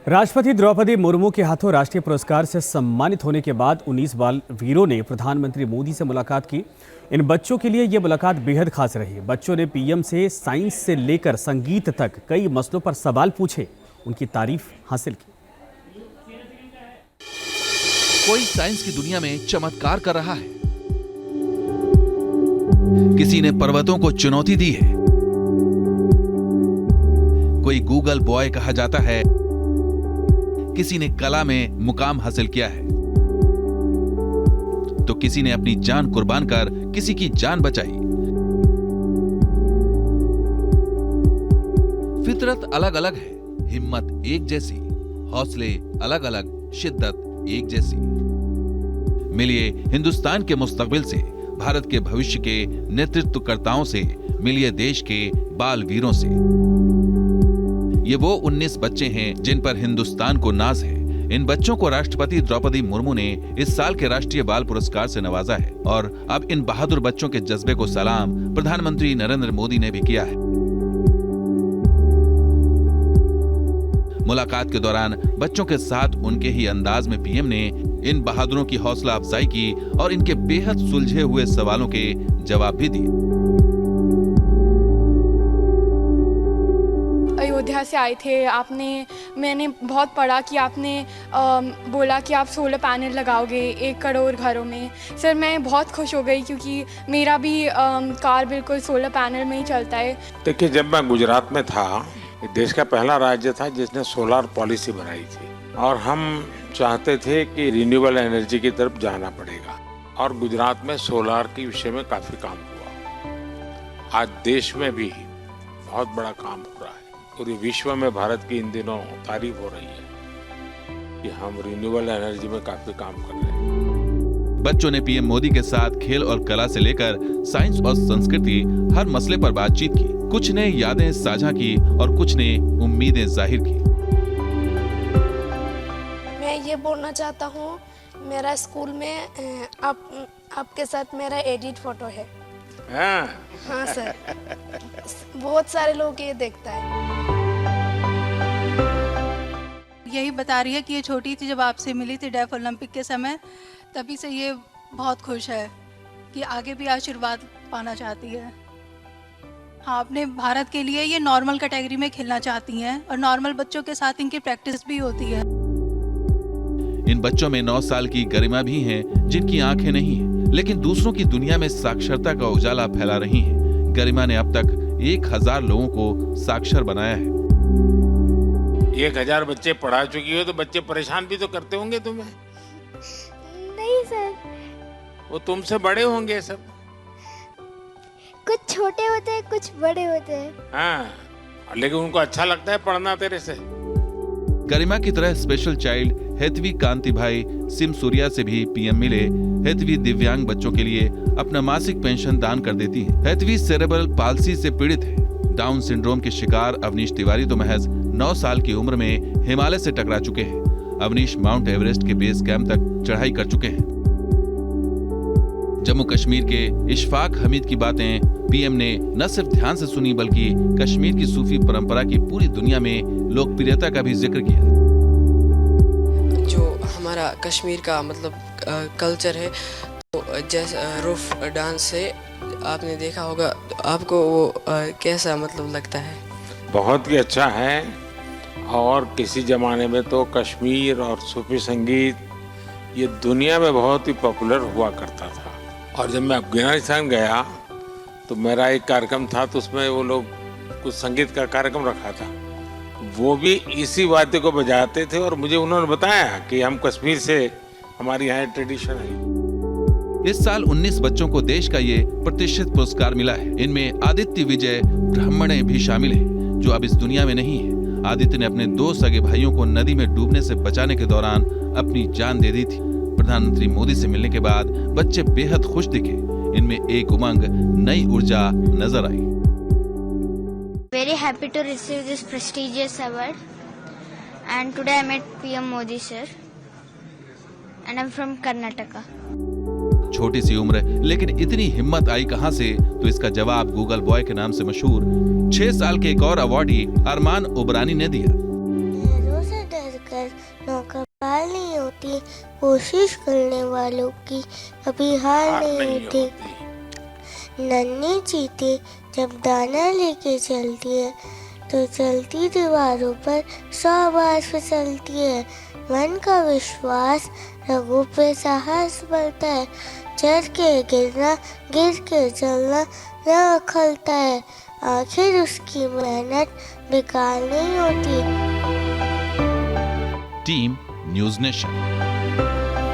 राष्ट्रपति द्रौपदी मुर्मू के हाथों राष्ट्रीय पुरस्कार से सम्मानित होने के बाद 19 बाल वीरों ने प्रधानमंत्री मोदी से मुलाकात की। इन बच्चों के लिए ये मुलाकात बेहद खास रही। बच्चों ने पीएम से साइंस से लेकर संगीत तक कई मसलों पर सवाल पूछे, उनकी तारीफ हासिल की। कोई साइंस की दुनिया में चमत्कार कर रहा है, किसी ने पर्वतों को चुनौती दी है, कोई गूगल बॉय कहा जाता है, किसी ने कला में मुकाम हासिल किया है, तो किसी ने अपनी जान कुर्बान कर किसी की जान बचाई। फितरत अलग अलग है, हिम्मत एक जैसी, हौसले अलग अलग, शिद्दत एक जैसी। मिलिए हिंदुस्तान के मुस्तकबिल से, भारत के भविष्य के नेतृत्वकर्ताओं से, मिलिए देश के बाल वीरों से। ये वो 19 बच्चे हैं जिन पर हिंदुस्तान को नाज है। इन बच्चों को राष्ट्रपति द्रौपदी मुर्मू ने इस साल के राष्ट्रीय बाल पुरस्कार से नवाजा है और अब इन बहादुर बच्चों के जज्बे को सलाम प्रधानमंत्री नरेंद्र मोदी ने भी किया है। मुलाकात के दौरान बच्चों के साथ उनके ही अंदाज में पीएम ने इन बहादुरों की हौसला अफजाई की और इनके बेहद सुलझे हुए सवालों के जवाब भी दिए। अयोध्या से आए थे, मैंने बहुत पढ़ा कि आपने बोला कि आप सोलर पैनल लगाओगे 1 करोड़ घरों में। सर मैं बहुत खुश हो गई क्योंकि मेरा भी कार बिल्कुल सोलर पैनल में ही चलता है। देखिए, जब मैं गुजरात में था, देश का पहला राज्य था जिसने सोलर पॉलिसी बनाई थी और हम चाहते थे कि रिन्यूएबल एनर्जी की तरफ जाना पड़ेगा और गुजरात में सोलर के विषय में काफ़ी काम हुआ। आज देश में भी बहुत बड़ा काम हो रहा है। पूरे विश्व में भारत की इन दिनों तारीफ हो रही है कि हम रिन्यूएबल एनर्जी में काफी काम कर रहे हैं। बच्चों ने पीएम मोदी के साथ खेल और कला से लेकर साइंस और संस्कृति हर मसले पर बातचीत की। कुछ ने यादें साझा की और कुछ ने उम्मीदें जाहिर की। मैं ये बोलना चाहता हूँ, मेरा स्कूल में आपके साथ मेरा एडिट फोटो है। हाँ सर, बहुत सारे लोग ये देखता है। यही बता रही है कि ये छोटी थी जब आपसे मिली थी डेफ ओलंपिक के समय, तभी से ये बहुत खुश है कि आगे भी आशीर्वाद पाना चाहती है। हाँ, अपने भारत के लिए ये नॉर्मल कैटेगरी में खेलना चाहती हैं और नॉर्मल बच्चों के साथ इनकी प्रैक्टिस भी होती है। इन बच्चों में 9 साल की गरिमा भी हैं जिनकी आंखें नहीं हैं, लेकिन दूसरों की दुनिया में साक्षरता का उजाला फैला रही हैं। गरिमा ने अब तक 1000 लोगों को साक्षर बनाया है। 1000 बच्चे पढ़ा चुकी हो तो बच्चे परेशान भी तो करते होंगे तुम्हें? नहीं सर, वो तुमसे बड़े होंगे सब। कुछ छोटे होते हैं, कुछ बड़े होते हैं। हाँ, लेकिन उनको अच्छा लगता है पढ़ना तेरे से। गरिमा की तरह स्पेशल चाइल्ड हेतवी कांति भाई सिमसूरिया से भी पीएम मिले। हेतवी दिव्यांग बच्चों के लिए अपना मासिक पेंशन दान कर देती है। हेतवी सेरेब्रल पाल्सी से पीड़ित है। डाउन सिंड्रोम के शिकार अवनीश तिवारी तो महज 9 साल की उम्र में हिमालय से टकरा चुके हैं। अवनीश माउंट एवरेस्ट के बेस कैंप तक चढ़ाई कर चुके हैं। जम्मू कश्मीर के इशफाक हमीद की बातें पीएम ने न सिर्फ ध्यान से सुनी बल्कि कश्मीर की सूफी परंपरा की पूरी दुनिया में लोकप्रियता का भी जिक्र किया। जो हमारा कश्मीर का मतलब कल्चर है, तो जैसे रूफ डांस है, आपने देखा होगा, तो आपको वो कैसा मतलब लगता है? बहुत ही अच्छा है। और किसी जमाने में तो कश्मीर और सूफी संगीत ये दुनिया में बहुत ही पॉपुलर हुआ करता था। और जब मैं अफगानिस्तान गया तो मेरा एक कार्यक्रम था, तो उसमें वो लोग कुछ संगीत का कार्यक्रम रखा था, वो भी इसी वाद्य को बजाते थे और मुझे उन्होंने बताया कि हम कश्मीर से, हमारी यहाँ ट्रेडिशन है। इस साल 19 बच्चों को देश का ये प्रतिष्ठित पुरस्कार मिला है। इनमें आदित्य विजय ब्राह्मणे भी शामिल है, जो अब इस दुनिया में नहीं है। आदित्य ने अपने 2 सगे भाइयों को नदी में डूबने से बचाने के दौरान अपनी जान दे दी थी। प्रधानमंत्री मोदी से मिलने के बाद बच्चे बेहद खुश दिखे। इनमें एक उमंग, नई ऊर्जा नजर आई। Very happy to receive this prestigious award, and today I met PM Modi sir, and I'm from Karnataka. छोटी सी उम्र लेकिन इतनी हिम्मत आई कहां से, तो इसका जवाब गूगल बॉय के नाम से मशहूर 6 साल के एक और अवार्डी अरमान उबरानी ने दिया। Hello sir, कर नौका पार नहीं होती, कोशिश करने वालों की कभी हार नहीं होती। नन्ही चींटी जब दाना लेके चलती है तो चलती दीवारों पर 100 बार फिसलती है। मन का विश्वास रगों पे साहस बढ़ता है, चढ़ के गिरना गिर के चलना न खलता है, आखिर उसकी मेहनत बेकार नहीं होती। Team news nation.